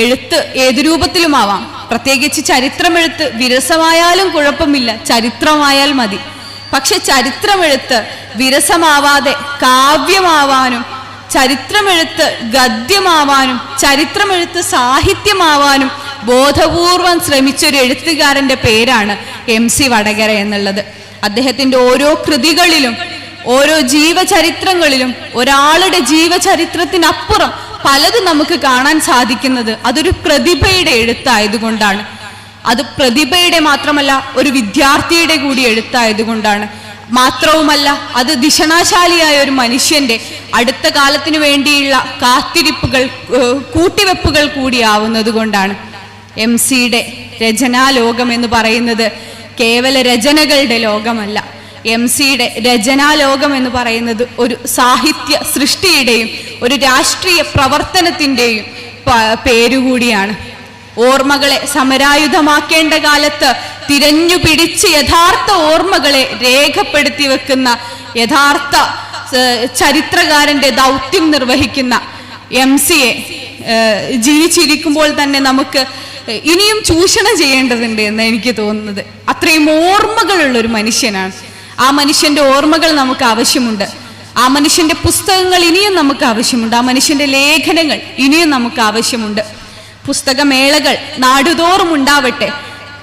എഴുത്ത് ഏതു രൂപത്തിലുമാവാം. പ്രത്യേകിച്ച് ചരിത്രമെഴുത്ത് വിരസമായാലും കുഴപ്പമില്ല, ചരിത്രമായാൽ മതി. പക്ഷെ ചരിത്രമെഴുത്ത് വിരസമാവാതെ കാവ്യമാവാനും, ചരിത്രമെഴുത്ത് ഗദ്യമാവാനും, ചരിത്രമെഴുത്ത് സാഹിത്യമാവാനും ബോധപൂർവം ശ്രമിച്ചൊരു എഴുത്തുകാരന്റെ പേരാണ് MC വടകര എന്നുള്ളത്. അദ്ദേഹത്തിന്റെ ഓരോ കൃതികളിലും ഓരോ ജീവചരിത്രങ്ങളിലും ഒരാളുടെ ജീവചരിത്രത്തിനപ്പുറം പലതും നമുക്ക് കാണാൻ സാധിക്കുന്നത് അതൊരു പ്രതിഭയുടെ എഴുത്തായതുകൊണ്ടാണ്. അത് പ്രതിഭയുടെ മാത്രമല്ല, ഒരു വിദ്യാർത്ഥിയുടെ കൂടി എഴുത്തായതുകൊണ്ടാണ്. മാത്രവുമല്ല, അത് ദിഷണാശാലിയായ ഒരു മനുഷ്യന്റെ അടുത്ത കാലത്തിനു വേണ്ടിയുള്ള കാത്തിരിപ്പുകൾ, കൂട്ടിവെപ്പുകൾ കൂടിയാവുന്നത് കൊണ്ടാണ്. MC-യുടെ രചനാലോകം എന്ന് പറയുന്നത് കേവല രചനകളുടെ ലോകമല്ല. MC-യുടെ രചനാലോകം എന്ന് പറയുന്നത് ഒരു സാഹിത്യ സൃഷ്ടിയുടെയും ഒരു രാഷ്ട്രീയ പ്രവർത്തനത്തിൻ്റെയും പേരുകൂടിയാണ്. ഓർമ്മകളെ സമരായുധമാക്കേണ്ട കാലത്ത് തിരഞ്ഞു പിടിച്ച് യഥാർത്ഥ ഓർമ്മകളെ രേഖപ്പെടുത്തി വെക്കുന്ന യഥാർത്ഥ ചരിത്രകാരന്റെ ദൗത്യം നിർവഹിക്കുന്ന MC-യെ ജീവിച്ചിരിക്കുമ്പോൾ തന്നെ നമുക്ക് ഇനിയും ചൂഷണം ചെയ്യേണ്ടതുണ്ട് എന്ന് എനിക്ക് തോന്നുന്നത്. അത്രയും ഓർമ്മകളുള്ള ഒരു മനുഷ്യനാണ്. ആ മനുഷ്യന്റെ ഓർമ്മകൾ നമുക്ക് ആവശ്യമുണ്ട്. ആ മനുഷ്യന്റെ പുസ്തകങ്ങൾ ഇനിയും നമുക്ക് ആവശ്യമുണ്ട്. ആ മനുഷ്യന്റെ ലേഖനങ്ങൾ ഇനിയും നമുക്ക് ആവശ്യമുണ്ട്. പുസ്തകമേളകൾ നാടുതോറും ഉണ്ടാവട്ടെ.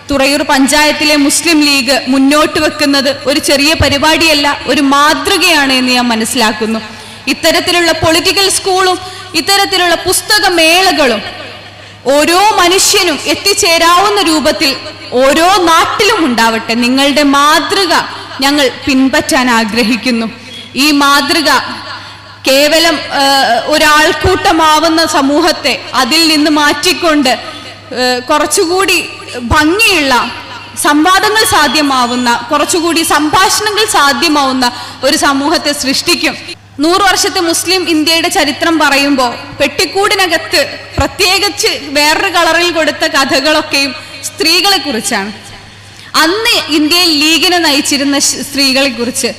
തുറയൂർ പഞ്ചായത്തിലെ മുസ്ലിം ലീഗ് മുന്നോട്ട് വെക്കുന്നത് ഒരു ചെറിയ പരിപാടിയല്ല, ഒരു മാതൃകയാണ് എന്ന് ഞാൻ മനസ്സിലാക്കുന്നു. ഇത്തരത്തിലുള്ള പൊളിറ്റിക്കൽ സ്കൂളും ഇത്തരത്തിലുള്ള പുസ്തകമേളകളും ഓരോ മനുഷ്യനും എത്തിച്ചേരാവുന്ന രൂപത്തിൽ ഓരോ നാട്ടിലും ഉണ്ടാവട്ടെ. നിങ്ങളുടെ മാതൃക ഞങ്ങൾ പിൻപറ്റാൻ ആഗ്രഹിക്കുന്നു. ഈ മാതൃക കേവലം ഒരാൾക്കൂട്ടമാവുന്ന സമൂഹത്തെ അതിൽ നിന്ന് മാറ്റിക്കൊണ്ട് കുറച്ചുകൂടി ഭംഗിയുള്ള സംവാദങ്ങൾ സാധ്യമാവുന്ന, കുറച്ചുകൂടി സംഭാഷണങ്ങൾ സാധ്യമാവുന്ന ഒരു സമൂഹത്തെ സൃഷ്ടിക്കും. 100 വർഷത്തെ മുസ്ലിം ഇന്ത്യയുടെ ചരിത്രം പറയുമ്പോൾ പെട്ടിക്കൂടിനകത്ത് പ്രത്യേകിച്ച് വേറൊരു കളറിൽ കൊടുത്ത കഥകളൊക്കെയും സ്ത്രീകളെ കുറിച്ചാണ്. അന്ന് ഇന്ത്യയിൽ ലീഗിനെ നയിച്ചിരുന്ന സ്ത്രീകളെ കുറിച്ച്,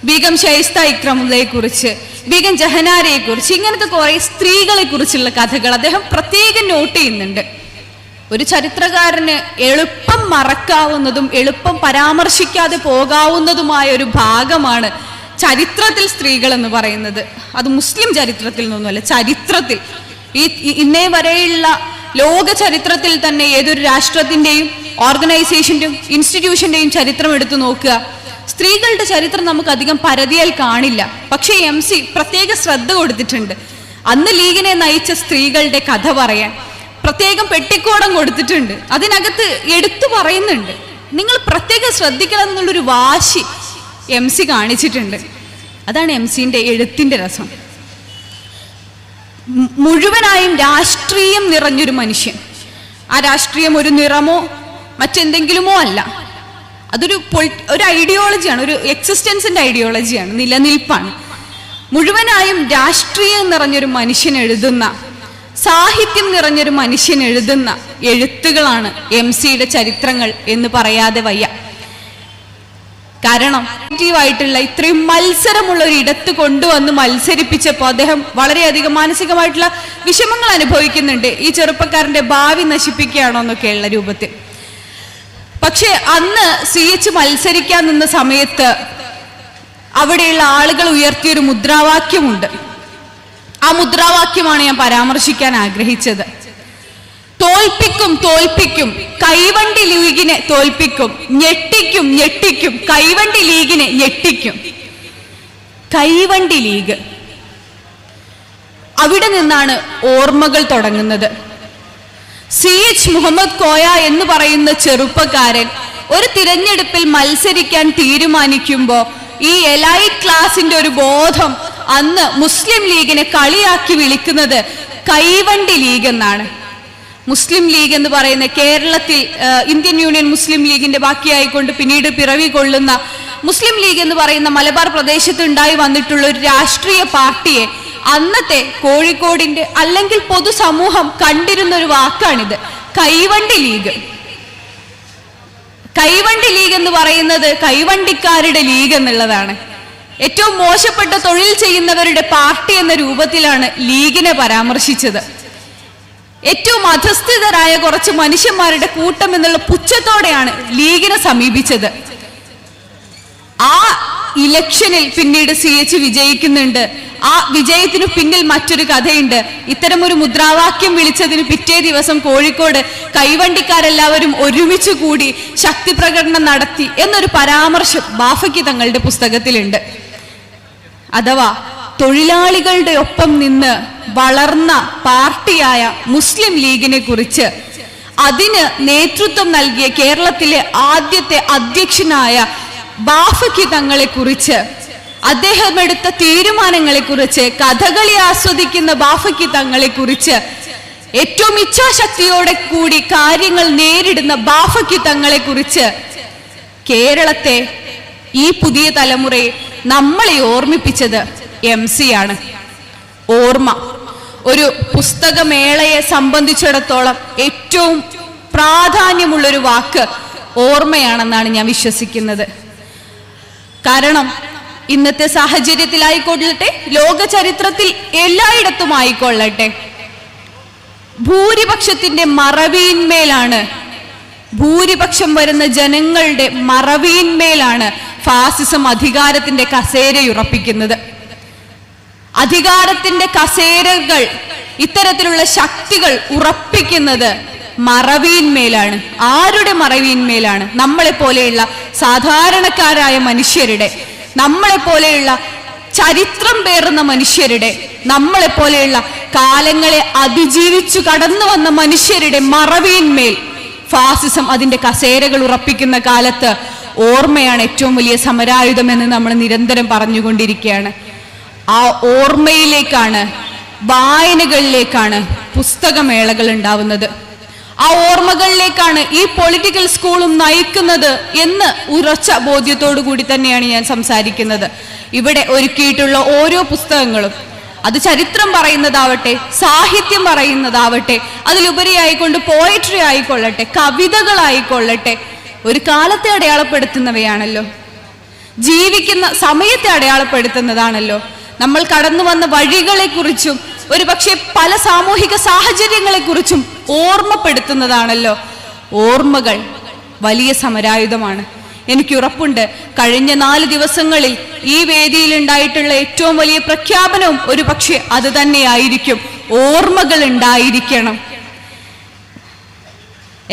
ബീഗം ഷൈസ്ത ഇക്രമുള്ളയെ കുറിച്ച്, ബീഗം ജഹനാരയെ കുറിച്ച്, ഇങ്ങനത്തെ കുറെ സ്ത്രീകളെ കുറിച്ചുള്ള കഥകൾ അദ്ദേഹം പ്രത്യേകം നോട്ട് ചെയ്യുന്നുണ്ട്. ഒരു ചരിത്രകാരന് എളുപ്പം മറക്കാവുന്നതും എളുപ്പം പരാമർശിക്കാതെ പോകാവുന്നതുമായ ഒരു ഭാഗമാണ് ചരിത്രത്തിൽ സ്ത്രീകൾ എന്ന് പറയുന്നത്. അത് മുസ്ലിം ചരിത്രത്തിൽ നിന്നൊന്നുമല്ല, ചരിത്രത്തിൽ ഇന്നേ വരെയുള്ള ലോക ചരിത്രത്തിൽ തന്നെ ഏതൊരു രാഷ്ട്രത്തിന്റെയും ഓർഗനൈസേഷന്റെയും ഇൻസ്റ്റിറ്റ്യൂഷന്റെയും ചരിത്രം എടുത്തു നോക്കുക, സ്ത്രീകളുടെ ചരിത്രം നമുക്ക് അധികം പരതിയാൽ കാണില്ല. പക്ഷേ MC പ്രത്യേക ശ്രദ്ധ കൊടുത്തിട്ടുണ്ട്. അന്ന് ലീഗിനെ നയിച്ച സ്ത്രീകളുടെ കഥ പറയാൻ പ്രത്യേകം പെട്ടിക്കോടം കൊടുത്തിട്ടുണ്ട്. അതിനകത്ത് എടുത്തു പറയുന്നുണ്ട്. നിങ്ങൾ പ്രത്യേകം ശ്രദ്ധിക്കണം എന്നുള്ളൊരു വാശി MC കാണിച്ചിട്ടുണ്ട്. അതാണ് MC-ന്റെ എഴുത്തിന്റെ രസം. മുഴുവനായും രാഷ്ട്രീയം നിറഞ്ഞൊരു മനുഷ്യൻ. ആ രാഷ്ട്രീയം ഒരു നിറമോ മറ്റെന്തെങ്കിലുമോ അല്ല, അതൊരു ഐഡിയോളജിയാണ്, ഒരു എക്സിസ്റ്റൻസിന്റെ ഐഡിയോളജിയാണ്, നിലനിൽപ്പാണ്. മുഴുവനായും രാഷ്ട്രീയം നിറഞ്ഞൊരു മനുഷ്യൻ എഴുതുന്ന, സാഹിത്യം നിറഞ്ഞൊരു മനുഷ്യൻ എഴുതുന്ന എഴുത്തുകളാണ് MC-യുടെ ചരിത്രങ്ങൾ എന്ന് പറയാതെ വയ്യ. കാരണം ആയിട്ടുള്ള ഇത്രയും മത്സരമുള്ള ഒരു ഇടത്ത് കൊണ്ടുവന്ന് മത്സരിപ്പിച്ചപ്പോൾ അദ്ദേഹം വളരെയധികം മാനസികമായിട്ടുള്ള വിഷമങ്ങൾ അനുഭവിക്കുന്നുണ്ട്. ഈ ചെറുപ്പക്കാരന്റെ ഭാവി നശിപ്പിക്കുകയാണോ എന്നൊക്കെയുള്ള രൂപത്തിൽ. പക്ഷെ അന്ന് CH മത്സരിക്കാൻ നിന്ന സമയത്ത് അവിടെയുള്ള ആളുകൾ ഉയർത്തിയൊരു മുദ്രാവാക്യമുണ്ട്. ആ മുദ്രാവാക്യമാണ് ഞാൻ പരാമർശിക്കാൻ ആഗ്രഹിച്ചത്. തോൽപ്പിക്കും തോൽപ്പിക്കും കൈവണ്ടി ലീഗിനെ തോൽപ്പിക്കും, ഞെട്ടിക്കും ഞെട്ടിക്കും കൈവണ്ടി ലീഗിനെ ഞെട്ടിക്കും. കൈവണ്ടി ലീഗ്, അവിടെ നിന്നാണ് ഓർമ്മകൾ തുടങ്ങുന്നത്. CH മുഹമ്മദ് കോയ എന്ന് പറയുന്ന ചെറുപ്പക്കാരൻ ഒരു തിരഞ്ഞെടുപ്പിൽ മത്സരിക്കാൻ തീരുമാനിക്കുമ്പോൾ ഈ എലൈറ്റ് ക്ലാസിന്റെ ഒരു ബോധം അന്ന് മുസ്ലിം ലീഗിനെ കളിയാക്കി വിളിക്കുന്നത് കൈവണ്ടി ലീഗ് എന്നാണ്. മുസ്ലിം ലീഗ് എന്ന് പറയുന്ന കേരളത്തിൽ ഇന്ത്യൻ യൂണിയൻ മുസ്ലിം ലീഗിന്റെ ബാക്കിയായിക്കൊണ്ട് പിന്നീട് പിറവി കൊള്ളുന്ന മുസ്ലിം ലീഗ് എന്ന് പറയുന്ന മലബാർ പ്രദേശത്ത് ഉണ്ടായി വന്നിട്ടുള്ള ഒരു രാഷ്ട്രീയ പാർട്ടിയെ അന്നത്തെ കോഴിക്കോടിന്റെ അല്ലെങ്കിൽ പൊതുസമൂഹം കണ്ടിരുന്ന ഒരു വാക്കാണിത്, കൈവണ്ടി ലീഗ്. കൈവണ്ടി ലീഗ് എന്ന് പറയുന്നത് കൈവണ്ടിക്കാരുടെ ലീഗ് എന്നുള്ളതാണ്. ഏറ്റവും മോശപ്പെട്ട തൊഴിൽ ചെയ്യുന്നവരുടെ പാർട്ടി എന്ന രൂപത്തിലാണ് ലീഗിനെ പരാമർശിച്ചത്. ഏറ്റവും അധസ്ഥിതരായ കുറച്ച് മനുഷ്യന്മാരുടെ കൂട്ടം എന്നുള്ള പുച്ഛത്തോടെയാണ് ലീഗിനെ സമീപിച്ചത്. ആ ഇലക്ഷനിൽ പിന്നീട് CH വിജയിക്കുന്നുണ്ട്. ആ വിജയത്തിനു പിന്നിൽ മറ്റൊരു കഥയുണ്ട്. ഇത്തരമൊരു മുദ്രാവാക്യം വിളിച്ചതിന് പിറ്റേ ദിവസം കോഴിക്കോട് കൈവണ്ടിക്കാരെല്ലാവരും ഒരുമിച്ച് കൂടി ശക്തി പ്രകടനം നടത്തി എന്നൊരു പരാമർശം ബാഫക്കി തങ്ങളുടെ പുസ്തകത്തിലുണ്ട്. അഥവാ തൊഴിലാളികളുടെ ഒപ്പം നിന്ന് വളർന്ന പാർട്ടിയായ മുസ്ലിം ലീഗിനെ കുറിച്ച്, അതിന് നേതൃത്വം നൽകിയ കേരളത്തിലെ ആദ്യത്തെ അധ്യക്ഷനായ ബാഫക്കി തങ്ങളെ കുറിച്ച്, അദ്ദേഹം എടുത്ത തീരുമാനങ്ങളെ കുറിച്ച്, കഥകളി ആസ്വദിക്കുന്ന ബാഫക്കി തങ്ങളെ കുറിച്ച്, ഏറ്റവും ഇച്ഛാശക്തിയോടെ കൂടി കാര്യങ്ങൾ നേരിടുന്ന ബാഫക്കി തങ്ങളെ കുറിച്ച് കേരളത്തെ, ഈ പുതിയ തലമുറയെ നമ്മളെ ഓർമ്മിപ്പിച്ചത് MC ആണ്. ഓർമ്മ ഒരു പുസ്തകമേളയെ സംബന്ധിച്ചിടത്തോളം ഏറ്റവും പ്രാധാന്യമുള്ളൊരു വാക്ക് ഓർമ്മയാണെന്നാണ് ഞാൻ വിശ്വസിക്കുന്നത്. കാരണം ഇന്നത്തെ സാഹചര്യത്തിലായിക്കൊള്ളട്ടെ, ലോക ചരിത്രത്തിൽ എല്ലായിടത്തും ആയിക്കൊള്ളട്ടെ, ഭൂരിപക്ഷത്തിന്റെ മറവിയിന്മേലാണ്, ഭൂരിപക്ഷം വരുന്ന ജനങ്ങളുടെ മറവിയിന്മേലാണ് ഫാസിസം അധികാരത്തിന്റെ കസേരയുറപ്പിക്കുന്നത്. അധികാരത്തിന്റെ കസേരകൾ, ഇത്തരത്തിലുള്ള ശക്തികൾ ഉറപ്പിക്കുന്നത് മറവിയിന്മേലാണ്. ആരുടെ മറവിയിന്മേലാണ്? നമ്മളെ പോലെയുള്ള സാധാരണക്കാരായ മനുഷ്യരുടെ, നമ്മളെ പോലെയുള്ള ചരിത്രം പേറുന്ന മനുഷ്യരുടെ, നമ്മളെ പോലെയുള്ള കാലങ്ങളെ അതിജീവിച്ചു കടന്നു വന്ന മനുഷ്യരുടെ മറവിയിന്മേൽ ഫാസിസം അതിന്റെ കസേരകൾ ഉറപ്പിക്കുന്ന കാലത്ത് ഓർമ്മയാണ് ഏറ്റവും വലിയ സമരായുധം എന്ന് നമ്മൾ നിരന്തരം പറഞ്ഞുകൊണ്ടിരിക്കുകയാണ്. ആ ഓർമ്മയിലേക്കാണ്, വായനകളിലേക്കാണ് പുസ്തകമേളകൾ ഉണ്ടാവുന്നത്. ആ ഓർമ്മകളിലേക്കാണ് ഈ പൊളിറ്റിക്കൽ സ്കൂളും നയിക്കുന്നത് എന്ന് ഉറച്ച ബോധ്യത്തോടു കൂടി തന്നെയാണ് ഞാൻ സംസാരിക്കുന്നത്. ഇവിടെ ഒരുക്കിയിട്ടുള്ള ഓരോ പുസ്തകങ്ങളും, അത് ചരിത്രം പറയുന്നതാവട്ടെ, സാഹിത്യം പറയുന്നതാവട്ടെ, അതിലുപരിയായിക്കൊണ്ട് പോയട്രി ആയിക്കൊള്ളട്ടെ, കവിതകളായിക്കൊള്ളട്ടെ, ഒരു കാലത്തെ അടയാളപ്പെടുത്തുന്നവയാണല്ലോ, ജീവിക്കുന്ന സമയത്തെ അടയാളപ്പെടുത്തുന്നതാണല്ലോ. നമ്മൾ കടന്നു വന്ന വഴികളെക്കുറിച്ചും ഒരു പക്ഷേ പല സാമൂഹിക സാഹചര്യങ്ങളെക്കുറിച്ചും ഓർമ്മപ്പെടുത്തുന്നതാണല്ലോ. ഓർമ്മകൾ വലിയ സമരായുധമാണ്. എനിക്ക് ഉറപ്പുണ്ട്, കഴിഞ്ഞ 4 ദിവസങ്ങളിൽ ഈ വേദിയിൽ ഉണ്ടായിട്ടുള്ള ഏറ്റവും വലിയ പ്രഖ്യാപനവും ഒരു പക്ഷേ അത് തന്നെയായിരിക്കും. ഓർമ്മകൾ ഉണ്ടായിരിക്കണം.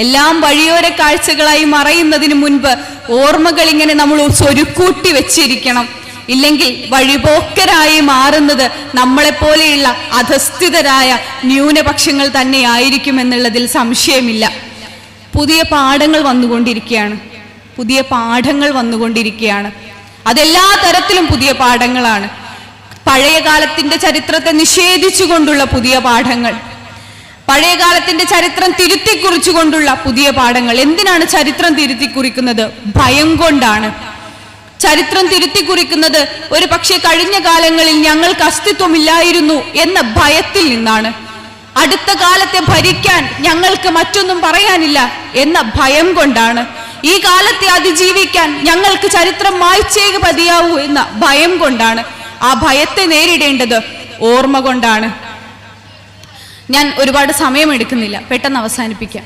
എല്ലാം വഴിയോര കാഴ്ചകളായി മറയുന്നതിന് മുൻപ് ഓർമ്മകൾ ഇങ്ങനെ നമ്മൾ സ്വരുക്കൂട്ടി വെച്ചിരിക്കണം. ഇല്ലെങ്കിൽ വഴിപോക്കരായി മാറുന്നത് നമ്മളെപ്പോലെയുള്ള അധസ്ഥിതരായ ന്യൂനപക്ഷങ്ങൾ തന്നെയായിരിക്കും എന്നുള്ളതിൽ സംശയമില്ല. പുതിയ പാഠങ്ങൾ വന്നുകൊണ്ടിരിക്കുകയാണ്, പുതിയ പാഠങ്ങൾ വന്നുകൊണ്ടിരിക്കുകയാണ്. അതെല്ലാ തരത്തിലും പുതിയ പാഠങ്ങളാണ്. പഴയ കാലത്തിന്റെ ചരിത്രത്തെ നിഷേധിച്ചുകൊണ്ടുള്ള പുതിയ പാഠങ്ങൾ, പഴയ കാലത്തിന്റെ ചരിത്രം തിരുത്തിക്കുറിച്ചുകൊണ്ടുള്ള പുതിയ പാഠങ്ങൾ. എന്തിനാണ് ചരിത്രം തിരുത്തിക്കുറിക്കുന്നത്? ഭയം കൊണ്ടാണ്. ചരിത്രം തിരുത്തിക്കുറിക്കുന്നത് ഒരു പക്ഷേ കഴിഞ്ഞ കാലങ്ങളിൽ ഞങ്ങൾക്ക് അസ്തിത്വമില്ലായിരുന്നു എന്ന ഭയത്തിൽ നിന്നാണ്. അടുത്ത കാലത്തെ ഭരിക്കാൻ ഞങ്ങൾക്ക് മറ്റൊന്നും പറയാനില്ല എന്ന ഭയം കൊണ്ടാണ്. ഈ കാലത്തെ അതിജീവിക്കാൻ ഞങ്ങൾക്ക് ചരിത്രം മായ്ച്ചേ മതിയാവൂ എന്ന ഭയം കൊണ്ടാണ്. ആ ഭയത്തെ നേരിടേണ്ടത് ഓർമ്മ കൊണ്ടാണ്. ഞാൻ ഒരുപാട് സമയമെടുക്കുന്നില്ല, പെട്ടെന്ന് അവസാനിപ്പിക്കാം.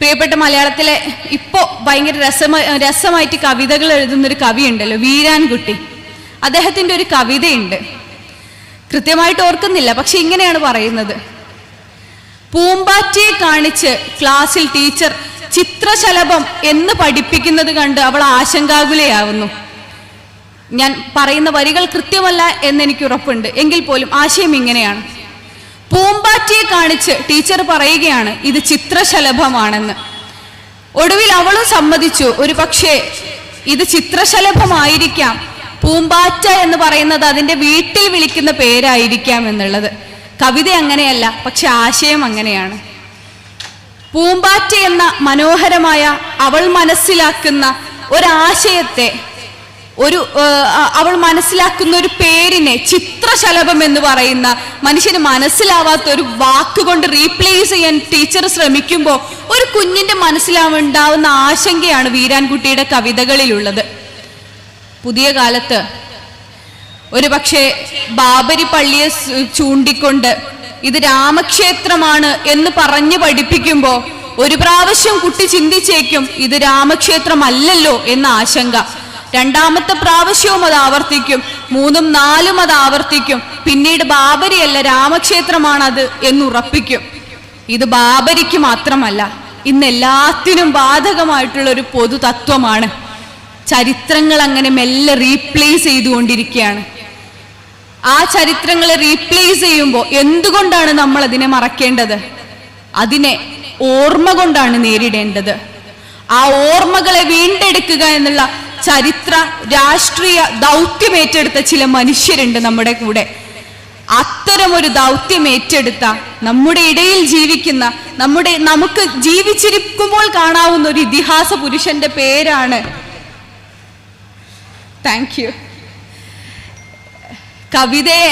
പ്രിയപ്പെട്ട മലയാളത്തിലെ ഇപ്പോൾ ഭയങ്കര രസമായിട്ട് കവിതകൾ എഴുതുന്നൊരു കവിയുണ്ടല്ലോ, വീരാൻകുട്ടി. അദ്ദേഹത്തിൻ്റെ ഒരു കവിതയുണ്ട്, കൃത്യമായിട്ട് ഓർക്കുന്നില്ല, പക്ഷെ ഇങ്ങനെയാണ് പറയുന്നത്: പൂമ്പാറ്റയെ കാണിച്ച് ക്ലാസ്സിൽ ടീച്ചർ ചിത്രശലഭം എന്ന് പഠിപ്പിക്കുന്നത് കണ്ട് അവൾ ആശങ്കാകുലയാവുന്നു. ഞാൻ പറയുന്ന വരികൾ കൃത്യമല്ല എന്നെനിക്ക് ഉറപ്പുണ്ട്, എങ്കിൽ പോലും ആശയം ഇങ്ങനെയാണ്. പൂമ്പാറ്റയെ കാണിച്ച് ടീച്ചർ പറയുകയാണ് ഇത് ചിത്രശലഭമാണെന്ന്. ഒടുവിൽ അവളും സമ്മതിച്ചു, ഒരു പക്ഷേ ഇത് ചിത്രശലഭമായിരിക്കാം, പൂമ്പാറ്റ എന്ന് പറയുന്നത് അതിൻ്റെ വീട്ടിൽ വിളിക്കുന്ന പേരായിരിക്കാം എന്നുള്ളത്. കവിത അങ്ങനെയല്ല, പക്ഷെ ആശയം അങ്ങനെയാണ്. പൂമ്പാറ്റ എന്ന മനോഹരമായ അവൾ മനസ്സിലാക്കുന്ന ഒരാശയത്തെ, അവൾ മനസ്സിലാക്കുന്ന ഒരു പേരിനെ ചിത്രശലഭം എന്ന് പറയുന്ന മനുഷ്യന് മനസ്സിലാവാത്ത ഒരു വാക്കുകൊണ്ട് റീപ്ലേസ് ചെയ്യാൻ ടീച്ചർ ശ്രമിക്കുമ്പോൾ ഒരു കുഞ്ഞിന്റെ മനസ്സിലാവുണ്ടാവുന്ന ആശങ്കയാണ് വീരാൻകുട്ടിയുടെ കവിതകളിലുള്ളത്. പുതിയ കാലത്ത് ഒരു പക്ഷേ ബാബരി പള്ളിയെ ചൂണ്ടിക്കൊണ്ട് ഇത് രാമക്ഷേത്രമാണ് എന്ന് പറഞ്ഞു പഠിപ്പിക്കുമ്പോൾ ഒരു പ്രാവശ്യം കുട്ടി ചിന്തിച്ചേക്കും ഇത് രാമക്ഷേത്രമല്ലല്ലോ എന്ന ആശങ്ക. രണ്ടാമത്തെ പ്രാവശ്യവും അത് ആവർത്തിക്കും, 3ഉം 4ഉം അത് ആവർത്തിക്കും. പിന്നീട് ബാബരിയല്ല രാമക്ഷേത്രമാണത് എന്നുറപ്പിക്കും. ഇത് ബാബരിക്ക് മാത്രമല്ല, ഇന്ന് എല്ലാത്തിനും ബാധകമായിട്ടുള്ള ഒരു പൊതു തത്വമാണ്. ചരിത്രങ്ങൾ അങ്ങനെ മെല്ലെ റീപ്ലേസ് ചെയ്തുകൊണ്ടിരിക്കുകയാണ്. ആ ചരിത്രങ്ങളെ റീപ്ലേസ് ചെയ്യുമ്പോൾ എന്തുകൊണ്ടാണ് നമ്മൾ അതിനെ മറക്കേണ്ടത്? അതിനെ ഓർമ്മ കൊണ്ടാണ് നേരിടേണ്ടത്. ആ ഓർമ്മകളെ വീണ്ടെടുക്കുക എന്നുള്ള ചരിത്ര രാഷ്ട്രീയ ദൗത്യം ഏറ്റെടുത്ത ചില മനുഷ്യരുണ്ട് നമ്മുടെ കൂടെ. അത്തരമൊരു ദൗത്യം ഏറ്റെടുത്ത നമ്മുടെ ഇടയിൽ ജീവിക്കുന്ന നമുക്ക് ജീവിച്ചിരിക്കുമ്പോൾ കാണാവുന്ന ഒരു ഇതിഹാസ പുരുഷന്റെ പേരാണ്, താങ്ക് യു, കവിതയെ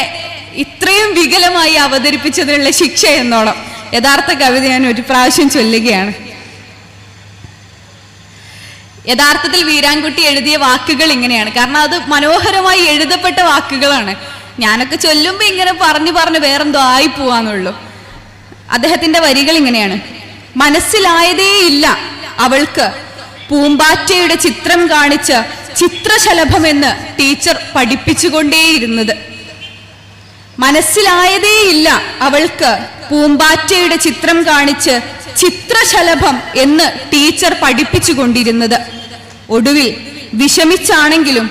ഇത്രയും വികലമായി അവതരിപ്പിച്ചതിനുള്ള ശിക്ഷ എന്നോണം യഥാർത്ഥ കവിത ഞാൻ ഒരു പ്രാവശ്യം ചൊല്ലുകയാണ്. യഥാർത്ഥത്തിൽ വീരാൻകുട്ടി എഴുതിയ വാക്കുകൾ ഇങ്ങനെയാണ്, കാരണം അത് മനോഹരമായി എഴുതപ്പെട്ട വാക്കുകളാണ്. ഞാനൊക്കെ ചൊല്ലുമ്പോൾ ഇങ്ങനെ പറഞ്ഞു വേറെന്തോ ആയി പോവാന്നുള്ളൂ. അദ്ദേഹത്തിന്റെ വരികൾ ഇങ്ങനെയാണ്: മനസ്സിലായതേയില്ല അവൾക്ക് പൂമ്പാറ്റയുടെ ചിത്രം കാണിച്ച് ചിത്രശലഭമെന്ന് ടീച്ചർ പഠിപ്പിച്ചുകൊണ്ടേയിരുന്നത്. മനസ്സിലായതേയില്ല അവൾക്ക് പൂമ്പാറ്റയുടെ ചിത്രം കാണിച്ച് ചിത്രശലഭം എന്ന് ടീച്ചർ പഠിപ്പിച്ചുകൊണ്ടിരുന്നത്. ഒടുവിൽ വിഷമിച്ചാണെങ്കിലും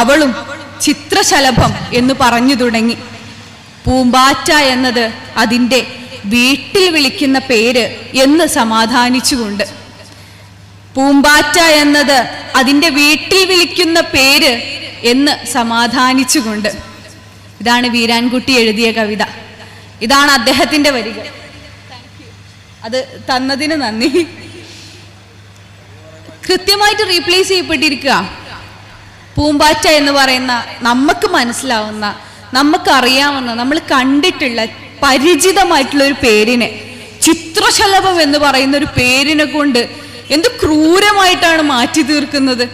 അവളും ചിത്രശലഭം എന്ന് പറഞ്ഞു തുടങ്ങി. പൂമ്പാറ്റ എന്നത് അതിൻ്റെ വീട്ടിൽ വിളിക്കുന്ന പേര് എന്ന് സമാധാനിച്ചുകൊണ്ട്, പൂമ്പാറ്റ എന്നത് അതിൻ്റെ വീട്ടിൽ വിളിക്കുന്ന പേര് എന്ന് സമാധാനിച്ചുകൊണ്ട്. ഇതാണ് വീരാൻകുട്ടി എഴുതിയ കവിത. ഇതാണ് അദ്ദേഹത്തിന്റെ വരികൾ. അത് തന്നതിന് നന്ദി. കൃത്യമായിട്ട് റീപ്ലേസ് ചെയ്യപ്പെട്ടിരിക്കുക. പൂമ്പാറ്റ എന്ന് പറയുന്ന നമുക്ക് മനസ്സിലാവുന്ന, നമുക്കറിയാവുന്ന, നമ്മൾ കണ്ടിട്ടുള്ള പരിചിതമായിട്ടുള്ള ഒരു പേരിനെ ചിത്രശലഭം എന്ന് പറയുന്ന ഒരു പേരിനെ കൊണ്ട് എന്ത് ക്രൂരമായിട്ടാണ് മാറ്റി തീർക്കുന്നത്.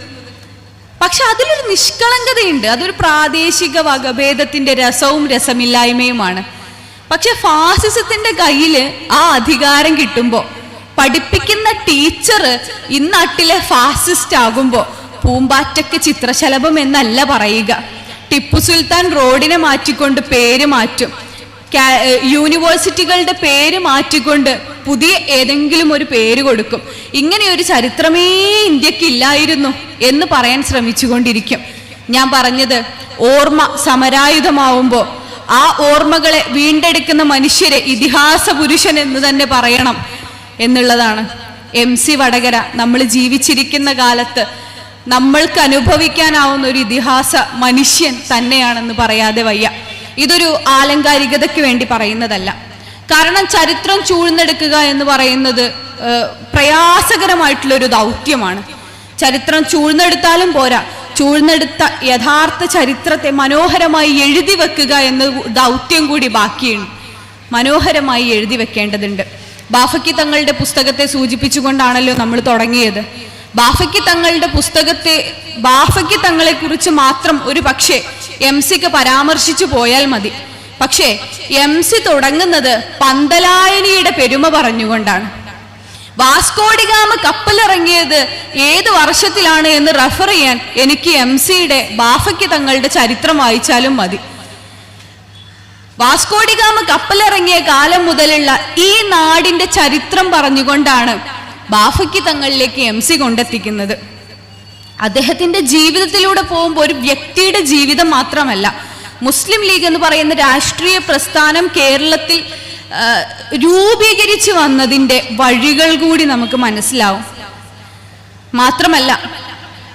പക്ഷെ അതിലൊരു നിഷ്കളങ്കതയുണ്ട്. അതൊരു പ്രാദേശിക വകഭേദത്തിന്റെ രസവും രസമില്ലായ്മയുമാണ്. പക്ഷെ ഫാസിസത്തിന്റെ കയ്യിൽ ആ അധികാരം കിട്ടുമ്പോൾ, പഠിപ്പിക്കുന്ന ടീച്ചർ ഇന്നാട്ടിലെ ഫാസിസ്റ്റ് ആകുമ്പോൾ പൂമ്പാറ്റയ്ക്ക് ചിത്രശലഭം എന്നല്ല പറയുക. ടിപ്പു സുൽത്താൻ റോഡിനെ മാറ്റിക്കൊണ്ട് പേര് മാറ്റും. യൂണിവേഴ്സിറ്റികളുടെ പേര് മാറ്റിക്കൊണ്ട് പുതിയ ഏതെങ്കിലും ഒരു പേര് കൊടുക്കും. ഇങ്ങനെ ഒരു ചരിത്രമേ ഇന്ത്യക്ക് ഇല്ലായിരുന്നു എന്ന് പറയാൻ ശ്രമിച്ചുകൊണ്ടിരിക്കും. ഞാൻ പറഞ്ഞത്, ഓർമ്മ സമരായുധമാവുമ്പോൾ ആ ഓർമ്മകളെ വീണ്ടെടുക്കുന്ന മനുഷ്യരെ ഇതിഹാസ പുരുഷൻ എന്ന് തന്നെ പറയണം എന്നുള്ളതാണ്. MC വടകര നമ്മൾ ജീവിച്ചിരിക്കുന്ന കാലത്ത് നമ്മൾക്ക് അനുഭവിക്കാനാവുന്ന ഒരു ഇതിഹാസ മനുഷ്യൻ തന്നെയാണെന്ന് പറയാതെ വയ്യ. ഇതൊരു ആലങ്കാരികതയ്ക്ക് വേണ്ടി പറയുന്നതല്ല. കാരണം ചരിത്രം ചൂഴ്ന്നെടുക്കുക എന്ന് പറയുന്നത് പ്രയാസകരമായിട്ടുള്ളൊരു ദൗത്യമാണ്. ചരിത്രം ചൂഴ്ന്നെടുത്താലും പോരാ, ചൂഴ്ന്നെടുത്ത യഥാർത്ഥ ചരിത്രത്തെ മനോഹരമായി എഴുതി വെക്കുക എന്ന ദൗത്യം കൂടി ബാക്കിയുണ്ട്. മനോഹരമായി എഴുതി വെക്കേണ്ടതുണ്ട്. ബാഫക്കി തങ്ങളുടെ പുസ്തകത്തെ സൂചിപ്പിച്ചുകൊണ്ടാണല്ലോ നമ്മൾ തുടങ്ങിയത്. ബാഫക്കി തങ്ങളുടെ പുസ്തകത്തെ, ബാഫക്കി തങ്ങളെ കുറിച്ച് മാത്രം ഒരു പക്ഷേ MC പരാമർശിച്ചു പോയാൽ മതി. പക്ഷേ MC തുടങ്ങുന്നത് പന്തലായനിയുടെ പെരുമ പറഞ്ഞുകൊണ്ടാണ്. വാസ്കോഡിഗാമ കപ്പലിറങ്ങിയത് ഏത് വർഷത്തിലാണ് എന്ന് റെഫർ ചെയ്യാൻ എനിക്ക് MC ബാഫക്കി തങ്ങളുടെ ചരിത്രം വായിച്ചാലും മതി. വാസ്കോഡിഗാമ കപ്പലിറങ്ങിയ കാലം മുതലുള്ള ഈ നാടിന്റെ ചരിത്രം പറഞ്ഞുകൊണ്ടാണ് ബാഫക്കി തങ്ങളിലേക്ക് MC കൊണ്ടെത്തിക്കുന്നത്. അദ്ദേഹത്തിന്റെ ജീവിതത്തിലൂടെ പോകുമ്പോൾ ഒരു വ്യക്തിയുടെ ജീവിതം മാത്രമല്ല, മുസ്ലിം ലീഗ് എന്ന് പറയുന്ന രാഷ്ട്രീയ പ്രസ്ഥാനം കേരളത്തിൽ രൂപീകരിച്ചു വന്നതിൻ്റെ വഴികൾ കൂടി നമുക്ക് മനസ്സിലാവും. മാത്രമല്ല,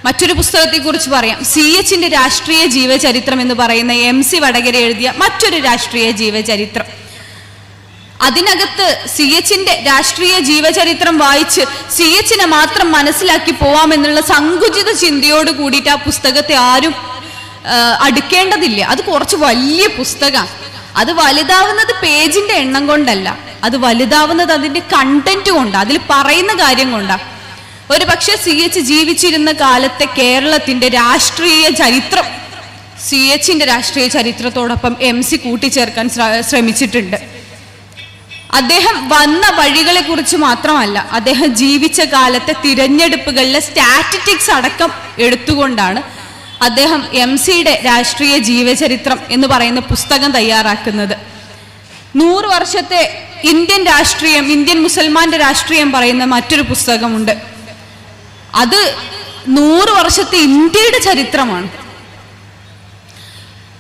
മറ്റൊരു പുസ്തകത്തെക്കുറിച്ച് പറയാം. CH രാഷ്ട്രീയ ജീവചരിത്രം എന്ന് പറയുന്ന MC വടകര എഴുതിയ മറ്റൊരു രാഷ്ട്രീയ ജീവചരിത്രം. അതിനകത്ത് CH രാഷ്ട്രീയ ജീവചരിത്രം വായിച്ച് CH മാത്രം മനസ്സിലാക്കി പോവാമെന്നുള്ള സങ്കുചിത ചിന്തയോട് കൂടിയിട്ട് ആ പുസ്തകത്തെ ആരും അടുക്കേണ്ടതില്ല. അത് കുറച്ച് വലിയ പുസ്തകമാണ്. അത് വലുതാവുന്നത് പേജിന്റെ എണ്ണം കൊണ്ടല്ല, അത് വലുതാവുന്നത് അതിന്റെ കണ്ടന്റ് കൊണ്ടാണ്, അതിൽ പറയുന്ന കാര്യം കൊണ്ടാണ്. ഒരു പക്ഷെ CH ജീവിച്ചിരുന്ന കാലത്തെ കേരളത്തിന്റെ രാഷ്ട്രീയ ചരിത്രം CH രാഷ്ട്രീയ ചരിത്രത്തോടൊപ്പം MC കൂട്ടിച്ചേർക്കാൻ ശ്രമിച്ചിട്ടുണ്ട്. അദ്ദേഹം വന്ന വഴികളെ കുറിച്ച് മാത്രമല്ല, അദ്ദേഹം ജീവിച്ച കാലത്തെ തിരഞ്ഞെടുപ്പുകളിലെ സ്റ്റാറ്റിസ്റ്റിക്സ് അടക്കം എടുത്തുകൊണ്ടാണ് അദ്ദേഹം MC-യുടെ രാഷ്ട്രീയ ജീവചരിത്രം എന്ന് പറയുന്ന പുസ്തകം തയ്യാറാക്കുന്നത്. 100 വർഷത്തെ ഇന്ത്യൻ രാഷ്ട്രീയം, ഇന്ത്യൻ മുസൽമാന്റെ രാഷ്ട്രീയം പറയുന്ന മറ്റൊരു പുസ്തകമുണ്ട്. അത് 100 വർഷത്തെ ഇന്ത്യയുടെ ചരിത്രമാണ്.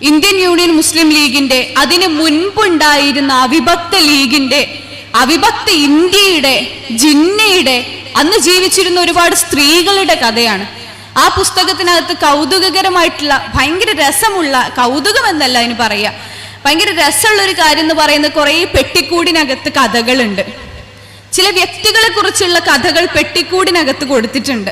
ഇന്ത്യൻ യൂണിയൻ മുസ്ലിം ലീഗിന്റെ, അതിന് മുൻപുണ്ടായിരുന്ന അവിഭക്ത ലീഗിന്റെ, അവിഭക്ത ഇന്ത്യയുടെ, ജിന്നയുടെ, അന്ന് ജീവിച്ചിരുന്ന ഒരുപാട് സ്ത്രീകളുടെ കഥയാണ്. ആ പുസ്തകത്തിനകത്ത് കൗതുകകരമായിട്ടുള്ള, ഭയങ്കര രസമുള്ള, കൗതുകം എന്നല്ല അതിന് പറയുക, ഭയങ്കര രസമുള്ള ഒരു കാര്യം എന്ന് പറയുന്നത് കുറേ പെട്ടിക്കൂടിനകത്ത് കഥകളുണ്ട്. ചില വ്യക്തികളെ കുറിച്ചുള്ള കഥകൾ പെട്ടിക്കൂടിനകത്ത് കൊടുത്തിട്ടുണ്ട്.